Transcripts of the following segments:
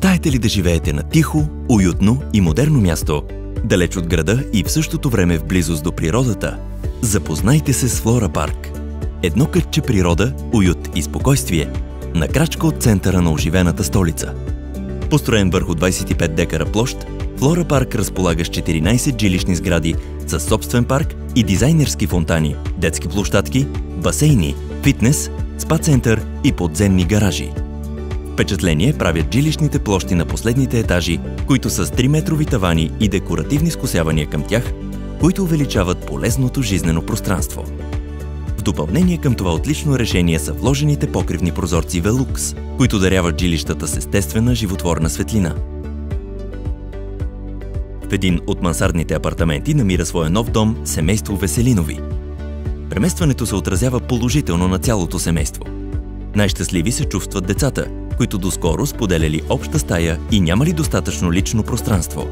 Мечтаете ли да живеете на тихо, уютно и модерно място, далеч от града и в същото време в близост до природата? Запознайте се с Флора Парк. Едно кътче природа, уют и спокойствие на крачка от центъра на оживената столица. Построен върху 25 декара площ, Флора Парк разполага с 14 жилищни сгради със собствен парк и дизайнерски фонтани, детски площадки, басейни, фитнес, спа-център и подземни гаражи. Впечатление правят жилищните площи на последните етажи, които са с 3-метрови тавани и декоративни скосявания към тях, които увеличават полезното жизнено пространство. В допълнение към това отлично решение са вложените покривни прозорци Velux, които даряват жилищата с естествена животворна светлина. В един от мансардните апартаменти намира своя нов дом семейство Веселинови. Преместването се отразява положително на цялото семейство. Най-щастливи се чувстват децата, които доскоро споделяли обща стая и нямали достатъчно лично пространство.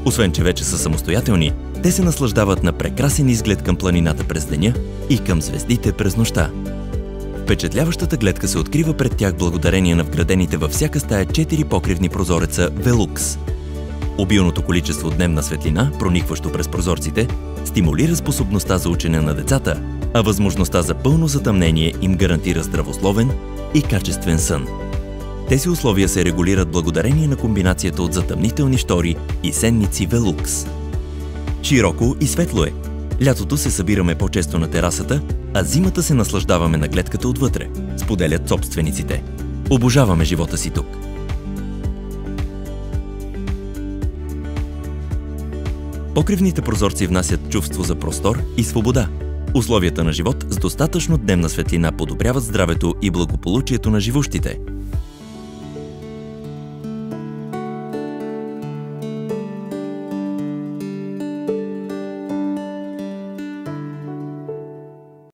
Освен че вече са самостоятелни, те се наслаждават на прекрасен изглед към планината през деня и към звездите през нощта. Впечатляващата гледка се открива пред тях благодарение на вградените във всяка стая 4 покривни прозореца Velux. Обилното количество дневна светлина, проникващо през прозорците, стимулира способността за учене на децата, а възможността за пълно затъмнение им гарантира здравословен и качествен сън. Тези условия се регулират благодарение на комбинацията от затъмнителни штори и сенници Velux. Широко и светло е. Лятото се събираме по-често на терасата, а зимата се наслаждаваме на гледката отвътре, споделят собствениците. Обожаваме живота си тук. Покривните прозорци внасят чувство за простор и свобода. Условията на живот с достатъчно дневна светлина подобряват здравето и благополучието на живущите.